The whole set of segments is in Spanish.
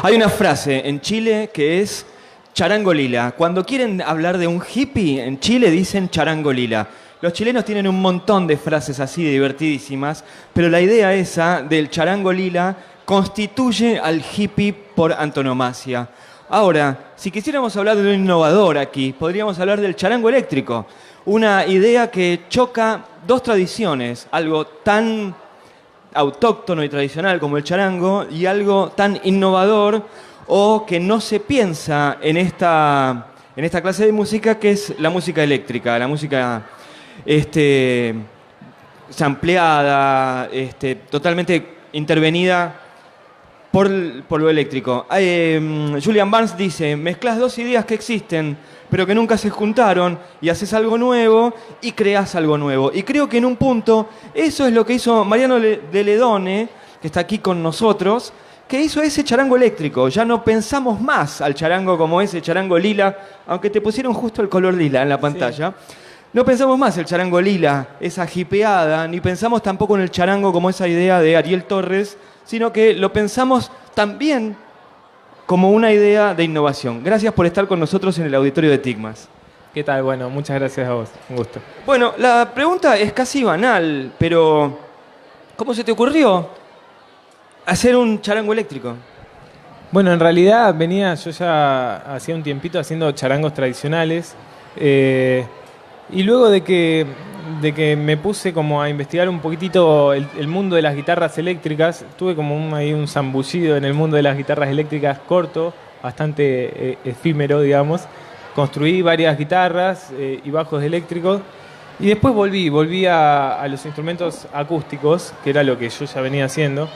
Hay una frase en Chile que es charango lila. Cuando quieren hablar de un hippie, en Chile dicen charango lila. Los chilenos tienen un montón de frases así divertidísimas, pero la idea esa del charango lila constituye al hippie por antonomasia. Ahora, si quisiéramos hablar de un innovador aquí, podríamos hablar del charango eléctrico. Una idea que choca dos tradiciones, algo tan autóctono y tradicional como el charango y algo tan innovador o que no se piensa en esta clase de música, que es la música eléctrica, la música sampleada, totalmente intervenida por lo eléctrico. Julian Barnes dice, mezclas dos ideas que existen, pero que nunca se juntaron, y haces algo nuevo y creás algo nuevo. Y creo que en un punto eso es lo que hizo Mariano de Ledone, que está aquí con nosotros, que hizo ese charango eléctrico. Ya no pensamos más al charango como ese charango lila, aunque te pusieron justo el color lila en la pantalla. Sí. No pensamos más el charango lila, esa jipeada, ni pensamos tampoco en el charango como esa idea de Ariel Torres, sino que lo pensamos también como una idea de innovación. Gracias por estar con nosotros en el auditorio de Tigmas. ¿Qué tal? Bueno, muchas gracias a vos. Un gusto. Bueno, la pregunta es casi banal, pero ¿cómo se te ocurrió hacer un charango eléctrico? Bueno, en realidad yo ya hacía un tiempito haciendo charangos tradicionales. Y luego de que me puse como a investigar un poquitito el mundo de las guitarras eléctricas, tuve como ahí un zambullido en el mundo de las guitarras eléctricas corto, bastante efímero, digamos. Construí varias guitarras y bajos eléctricos y después volví a los instrumentos acústicos, que era lo que yo ya venía haciendo.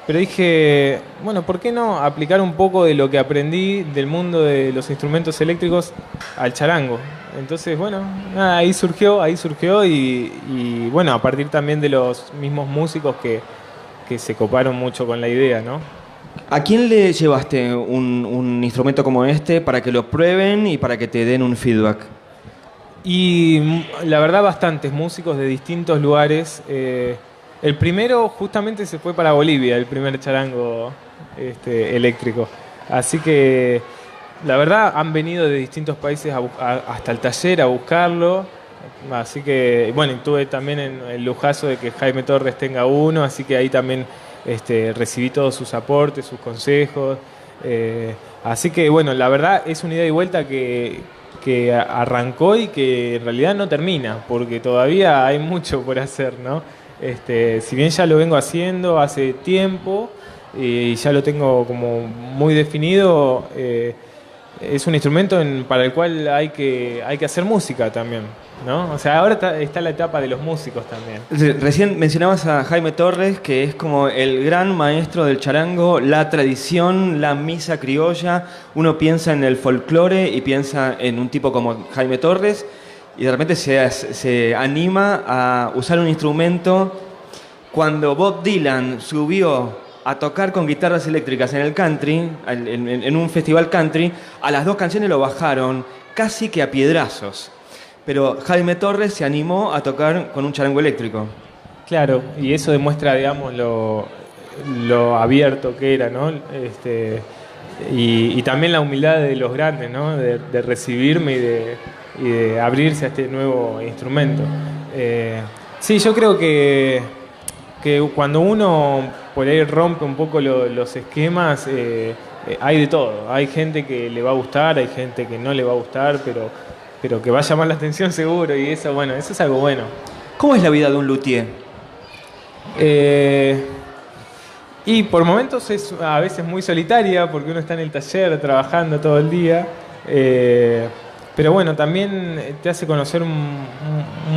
Pero dije, bueno, ¿por qué no aplicar un poco de lo que aprendí del mundo de los instrumentos eléctricos al charango? Entonces, bueno, nada, ahí surgió y bueno, a partir también de los mismos músicos que se coparon mucho con la idea, ¿no? ¿A quién le llevaste un instrumento como este para que lo prueben y para que te den un feedback? Y la verdad, bastantes músicos de distintos lugares. El primero justamente se fue para Bolivia, el primer charango eléctrico. Así que la verdad han venido de distintos países hasta el taller a buscarlo. Así que, bueno, tuve también el lujazo de que Jaime Torres tenga uno, así que ahí también recibí todos sus aportes, sus consejos. Así que, bueno, la verdad es una ida y vuelta que arrancó y que en realidad no termina, porque todavía hay mucho por hacer, ¿no? Si bien ya lo vengo haciendo hace tiempo y ya lo tengo como muy definido, es un instrumento para el cual hay que hacer música también, ¿no? O sea, ahora está la etapa de los músicos también. Recién mencionabas a Jaime Torres, que es como el gran maestro del charango, la tradición, la misa criolla. Uno piensa en el folclore y piensa en un tipo como Jaime Torres, y de repente se anima a usar un instrumento. Cuando Bob Dylan subió a tocar con guitarras eléctricas en el country, en un festival country, a las dos canciones lo bajaron casi que a piedrazos. Pero Jaime Torres se animó a tocar con un charango eléctrico. Claro, y eso demuestra, digamos, lo abierto que era, ¿no? Y también la humildad de los grandes, ¿no? De recibirme y de abrirse a este nuevo instrumento. Sí, yo creo que cuando uno por ahí rompe un poco los esquemas, hay de todo. Hay gente que le va a gustar, hay gente que no le va a gustar, pero que va a llamar la atención seguro, y eso, bueno, eso es algo bueno. ¿Cómo es la vida de un luthier? Y por momentos es a veces muy solitaria, porque uno está en el taller trabajando todo el día. Pero bueno, también te hace conocer un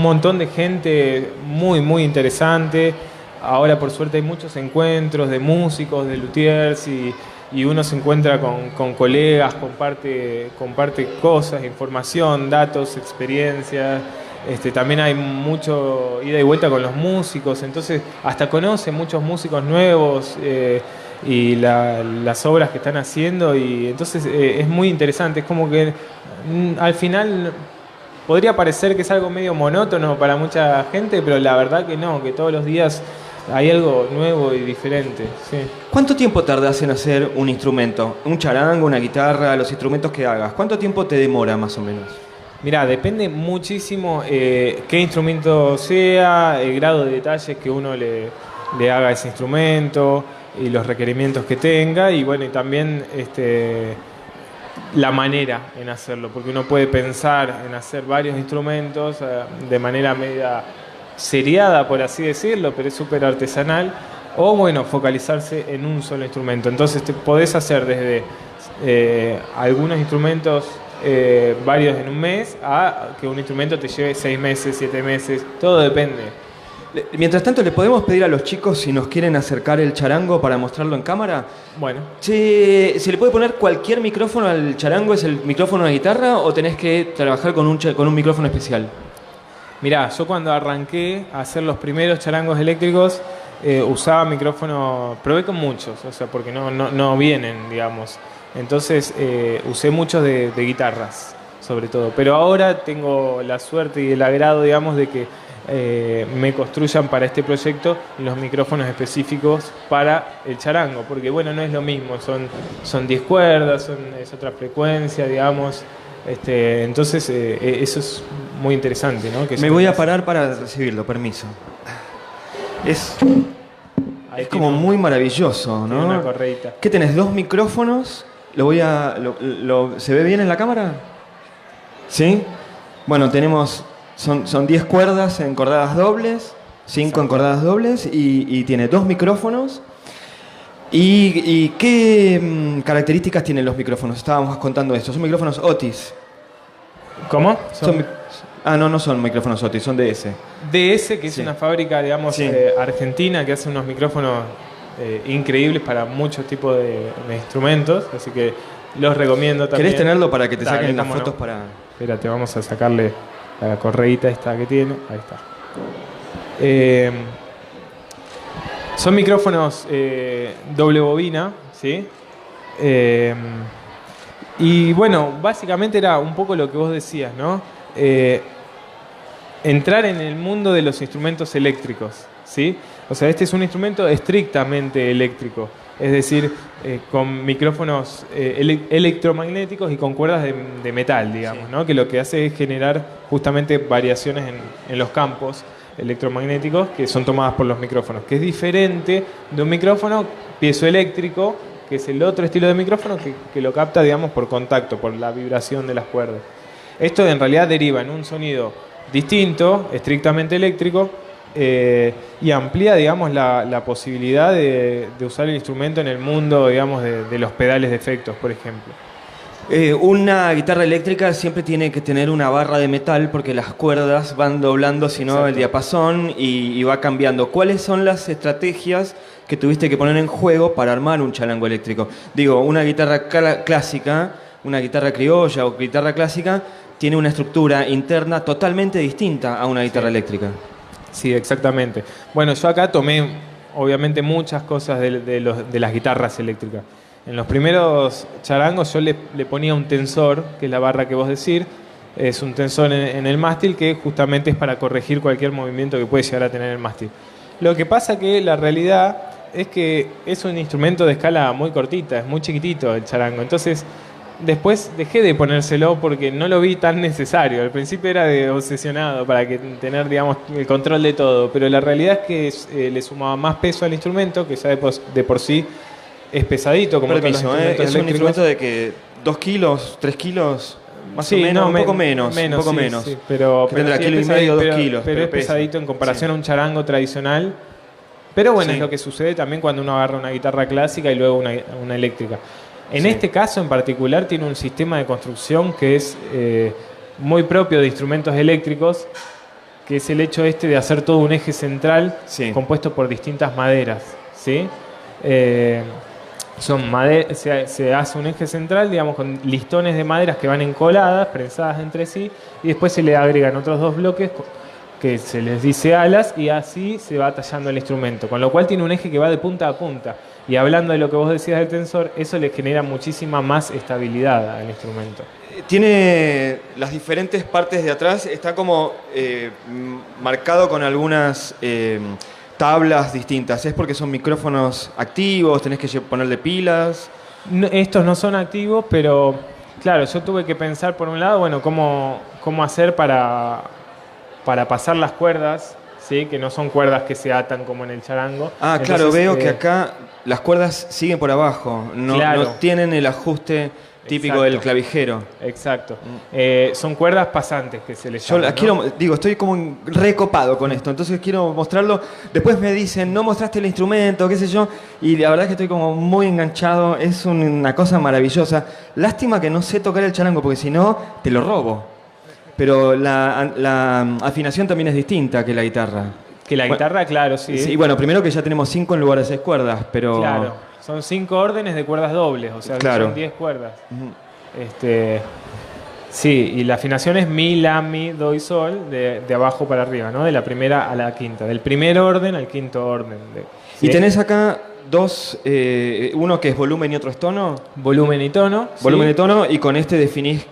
montón de gente muy, muy interesante. Ahora, por suerte, hay muchos encuentros de músicos, de luthiers, y uno se encuentra con colegas, comparte cosas, información, datos, experiencias. También hay mucho ida y vuelta con los músicos, entonces hasta conoce muchos músicos nuevos y las obras que están haciendo, y entonces es muy interesante. Es como que al final podría parecer que es algo medio monótono para mucha gente, pero la verdad que no, que todos los días hay algo nuevo y diferente, sí. ¿Cuánto tiempo tardás en hacer un instrumento? ¿Un charango, una guitarra, los instrumentos que hagas? ¿Cuánto tiempo te demora más o menos? Mirá, depende muchísimo qué instrumento sea, el grado de detalles que uno le haga a ese instrumento y los requerimientos que tenga y bueno, y también la manera en hacerlo, porque uno puede pensar en hacer varios instrumentos de manera media seriada, por así decirlo, pero es súper artesanal, o bueno, focalizarse en un solo instrumento. Entonces te podés hacer desde algunos instrumentos varios en un mes a que un instrumento te lleve 6 meses, 7 meses, todo depende. Mientras tanto, ¿le podemos pedir a los chicos si nos quieren acercar el charango para mostrarlo en cámara? Bueno. ¿Se le puede poner cualquier micrófono al charango? ¿Es el micrófono de guitarra o tenés que trabajar con un micrófono especial? Mirá, yo cuando arranqué a hacer los primeros charangos eléctricos usaba micrófono, probé con muchos, o sea, porque no vienen, digamos. Entonces usé muchos de guitarras, sobre todo. Pero ahora tengo la suerte y el agrado, digamos, de que me construyan para este proyecto los micrófonos específicos para el charango, porque bueno, no es lo mismo, son 10 cuerdas, es otra frecuencia, digamos. Entonces eso es muy interesante, ¿no? Me voy a parar para recibirlo, permiso. Es como muy maravilloso, ¿no? Una correita. ¿Qué tenés? ¿2 micrófonos? ¿Se ve bien en la cámara? ¿Sí? Bueno, tenemos... Son 10 cuerdas encordadas dobles, 5 encordadas dobles y tiene 2 micrófonos. ¿Y qué características tienen los micrófonos? Estábamos contando esto. Son micrófonos Otis. ¿Cómo? No son micrófonos Otis, son DS. DS, que es una fábrica, digamos, sí, argentina, que hace unos micrófonos increíbles para muchos tipos de instrumentos, así que los recomiendo también. ¿Querés tenerlo para que te saquen unas fotos no. para...? Espérate, vamos a sacarle la correíta esta que tiene. Ahí está. Son micrófonos doble bobina, ¿sí? Y bueno, básicamente era un poco lo que vos decías, ¿no? Entrar en el mundo de los instrumentos eléctricos, ¿sí? O sea, este es un instrumento estrictamente eléctrico, es decir, con micrófonos electromagnéticos y con cuerdas de metal, digamos, sí, ¿no? Que lo que hace es generar justamente variaciones en los campos electromagnéticos que son tomadas por los micrófonos, que es diferente de un micrófono piezoeléctrico, que es el otro estilo de micrófono que lo capta, digamos, por contacto, por la vibración de las cuerdas. Esto en realidad deriva en un sonido distinto, estrictamente eléctrico, y amplía, digamos, la posibilidad de usar el instrumento en el mundo, digamos, de los pedales de efectos, por ejemplo. Una guitarra eléctrica siempre tiene que tener una barra de metal porque las cuerdas van doblando, si no, el diapasón y va cambiando. ¿Cuáles son las estrategias que tuviste que poner en juego para armar un charango eléctrico? Digo, una guitarra clásica, una guitarra criolla o guitarra clásica, tiene una estructura interna totalmente distinta a una guitarra eléctrica. Sí, exactamente. Bueno, yo acá tomé, obviamente, muchas cosas de las guitarras eléctricas. En los primeros charangos yo le ponía un tensor, que es la barra que vos decís. Es un tensor en el mástil que justamente es para corregir cualquier movimiento que puede llegar a tener el mástil. Lo que pasa que la realidad es que es un instrumento de escala muy cortita, es muy chiquitito el charango. Entonces, después dejé de ponérselo porque no lo vi tan necesario. Al principio era de obsesionado para tener, digamos, el control de todo, pero la realidad es que le sumaba más peso al instrumento, que ya de por sí es pesadito, como todos los instrumentos es un eléctricos. instrumento de que 2 kilos, 3 kilos, más o menos, un poco menos. Un poco menos. Sí, pero tendrá sí, kilo y medio, 2 kilos. Pero es pesadito en comparación a un charango tradicional. Pero bueno, es lo que sucede también cuando uno agarra una guitarra clásica y luego una eléctrica. En este caso en particular tiene un sistema de construcción que es muy propio de instrumentos eléctricos, que es el hecho de hacer todo un eje central compuesto por distintas maderas, ¿sí? Se hace un eje central, digamos, con listones de maderas que van encoladas, prensadas entre sí, y después se le agregan otros 2 bloques que se les dice alas, y así se va tallando el instrumento, con lo cual tiene un eje que va de punta a punta. Y hablando de lo que vos decías del tensor, eso le genera muchísima más estabilidad al instrumento. Tiene las diferentes partes de atrás, está como marcado con algunas tablas distintas? ¿Es porque son micrófonos activos? ¿Tenés que ponerle pilas? Estos no son activos, pero claro, yo tuve que pensar por un lado, bueno, cómo hacer para pasar las cuerdas, ¿sí? Que no son cuerdas que se atan como en el charango. Ah, Entonces, claro, veo que acá las cuerdas siguen por abajo, claro. no tienen el ajuste típico Exacto. del clavijero. Exacto. Son cuerdas pasantes que se les Yo llama, las ¿no? quiero, digo, estoy como recopado con esto, entonces quiero mostrarlo. Después me dicen, no mostraste el instrumento, qué sé yo, y la verdad es que estoy como muy enganchado, es una cosa maravillosa. Lástima que no sé tocar el charango, porque si no, te lo robo. Pero la afinación también es distinta que la guitarra. Que la guitarra, claro, sí. Sí, bueno, primero que ya tenemos 5 en lugar de 6 cuerdas, pero... Claro. Son 5 órdenes de cuerdas dobles, o sea, que Claro. son 10 cuerdas. Sí, y la afinación es mi, la, mi, do y sol, de abajo para arriba, ¿no? De la primera a la quinta, del primer orden al quinto orden. Y tenés acá dos, uno que es volumen y otro es tono. Volumen y tono. Volumen ¿sí? y tono, y con este definís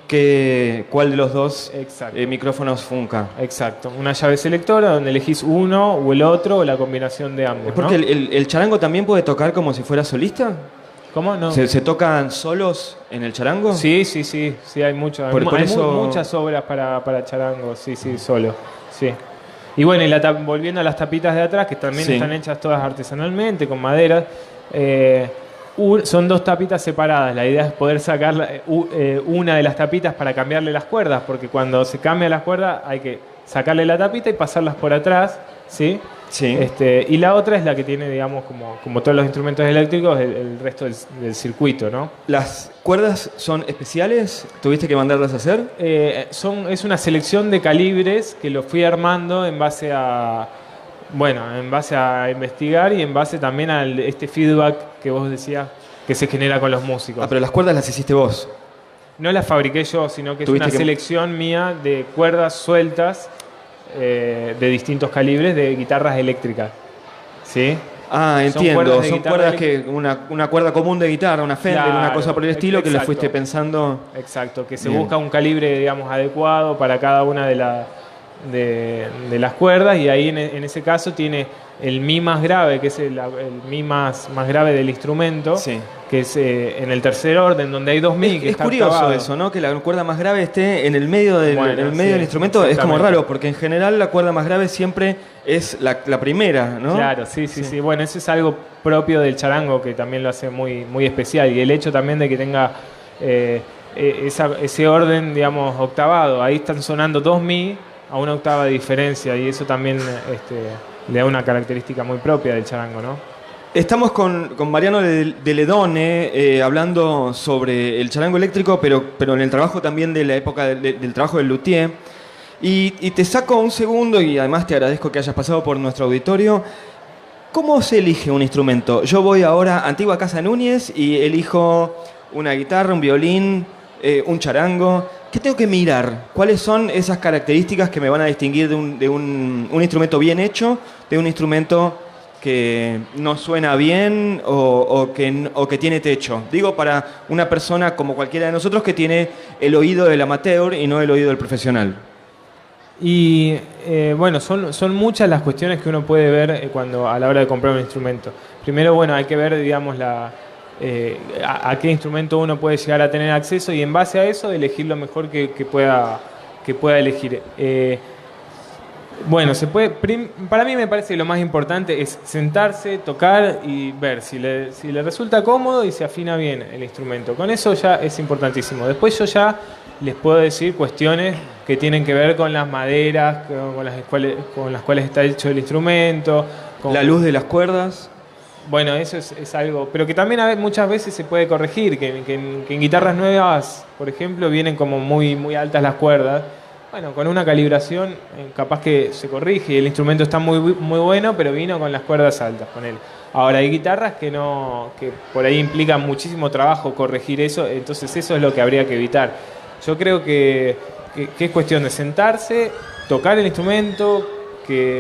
cuál de los dos Exacto. micrófonos funca. Exacto. Una llave selectora donde elegís uno o el otro o la combinación de ambos. ¿Es porque ¿no? el charango también puede tocar como si fuera solista? ¿Cómo? No. ¿Se tocan solos en el charango? Sí, hay muchas. Por Hay eso- muchas obras para charango, sí, solo. Sí. Y bueno, y volviendo a las tapitas de atrás, que también Sí. están hechas todas artesanalmente, con madera. Son 2 tapitas separadas. La idea es poder sacar una de las tapitas para cambiarle las cuerdas, porque cuando se cambia las cuerdas hay que sacarle la tapita y pasarlas por atrás, ¿sí? Sí. Y la otra es la que tiene, digamos, como todos los instrumentos eléctricos, el resto del circuito, ¿no? ¿Las cuerdas son especiales? ¿Tuviste que mandarlas a hacer? Es una selección de calibres que lo fui armando en base a investigar y en base también a este feedback que vos decías que se genera con los músicos. Ah, pero las cuerdas las hiciste vos. No las fabriqué yo, sino que es Tuviste una que- selección mía de cuerdas sueltas de distintos calibres de guitarras eléctricas. ¿Sí? Ah, Son entiendo. cuerdas de Son guitarra cuerdas que una cuerda común de guitarra, una Fender, Claro, una cosa por el estilo, que le exacto. fuiste pensando. Exacto, que se Bien. busca un calibre, digamos, adecuado para cada una de las cuerdas, y ahí en ese caso tiene el mi más grave, que es el mi más grave del instrumento, Sí. que es en el tercer orden, donde hay 2 mi. que Es está curioso octavado. eso, ¿no? Que la cuerda más grave esté en el medio del, Bueno, en el medio sí, del instrumento. Es como exactamente. raro, porque en general la cuerda más grave siempre es la primera, ¿no? Claro, sí. Bueno, eso es algo propio del charango que también lo hace muy, muy especial. Y el hecho también de que tenga ese orden, digamos, octavado. Ahí están sonando 2 mi a una octava de diferencia, y eso también le da una característica muy propia del charango, ¿no? Estamos con Mariano de Ledone hablando sobre el charango eléctrico, pero en el trabajo también de la época del trabajo del luthier. Y te saco un segundo, y además te agradezco que hayas pasado por nuestro auditorio. ¿Cómo se elige un instrumento? Yo voy ahora a Antigua Casa Núñez y elijo una guitarra, un violín, un charango. ¿Qué tengo que mirar? ¿Cuáles son esas características que me van a distinguir de un instrumento bien hecho de un instrumento que no suena bien o que tiene techo? Digo, para una persona como cualquiera de nosotros que tiene el oído del amateur y no el oído del profesional. Y bueno, son muchas las cuestiones que uno puede ver a la hora de comprar un instrumento. Primero, bueno, hay que ver, digamos, a qué instrumento uno puede llegar a tener acceso, y en base a eso elegir lo mejor que pueda elegir. Bueno, para mí me parece que lo más importante es sentarse, tocar y ver si le resulta cómodo y se afina bien el instrumento. Con eso ya es importantísimo. Después yo ya les puedo decir cuestiones que tienen que ver con las maderas, con las cuales está hecho el instrumento. La luz de las cuerdas. Bueno, eso es algo, pero que también muchas veces se puede corregir, que en guitarras nuevas, por ejemplo, vienen como muy, muy altas las cuerdas. Bueno, con una calibración capaz que se corrige y el instrumento está muy, muy bueno, pero vino con las cuerdas altas con él. Ahora, hay guitarras que por ahí implican muchísimo trabajo corregir eso, entonces eso es lo que habría que evitar. Yo creo que es cuestión de sentarse, tocar el instrumento,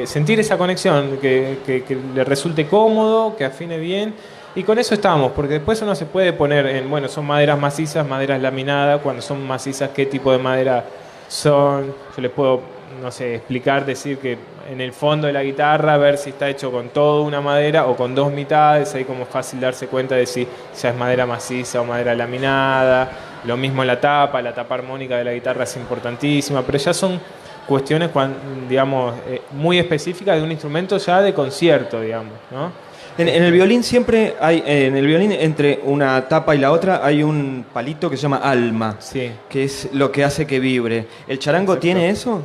sentir esa conexión, que le resulte cómodo, que afine bien, y con eso estamos, porque después uno se puede poner bueno, son maderas macizas, maderas laminadas. Cuando son macizas, qué tipo de madera son. Yo les puedo no sé, explicar, decir que en el fondo de la guitarra, ver si está hecho con toda una madera o con dos mitades, ahí como es fácil darse cuenta de si ya es madera maciza o madera laminada. Lo mismo la tapa armónica de la guitarra es importantísima, pero ya son cuestiones, digamos, muy específicas de un instrumento ya de concierto, digamos, ¿no? En el violín siempre hay, en el violín entre una tapa y la otra hay un palito que se llama alma, Sí. que es lo que hace que vibre. ¿El charango Exacto. tiene eso?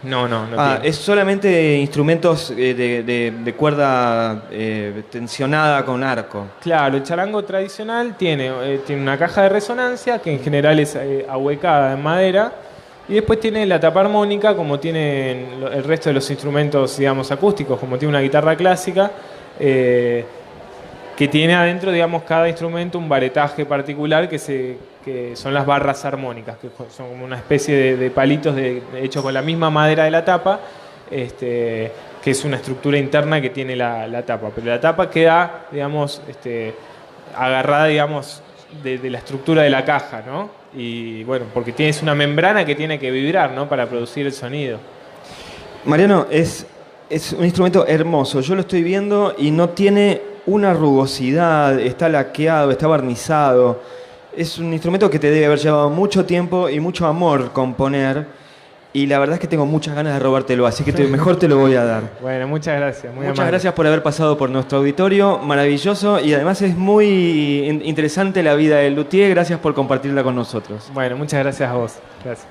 No tiene. Es solamente instrumentos de cuerda tensionada con arco. Claro, el charango tradicional tiene una caja de resonancia que en general es ahuecada en madera y después tiene la tapa armónica como tienen el resto de los instrumentos, digamos, acústicos, como tiene una guitarra clásica, que tiene adentro, digamos, cada instrumento un varetaje particular que son las barras armónicas, que son como una especie de palitos hechos con la misma madera de la tapa, que es una estructura interna que tiene la tapa. Pero la tapa queda, digamos, agarrada, digamos, de la estructura de la caja, ¿no? Y bueno, porque tienes una membrana que tiene que vibrar, ¿no? Para producir el sonido. Mariano, es un instrumento hermoso. Yo lo estoy viendo y no tiene una rugosidad, está laqueado, está barnizado. Es un instrumento que te debe haber llevado mucho tiempo y mucho amor componer. Y la verdad es que tengo muchas ganas de robártelo, así que mejor te lo voy a dar. Bueno, muchas gracias. Muchas gracias por haber pasado por nuestro auditorio, maravilloso. Y además es muy interesante la vida del luthier. Gracias por compartirla con nosotros. Bueno, muchas gracias a vos. Gracias.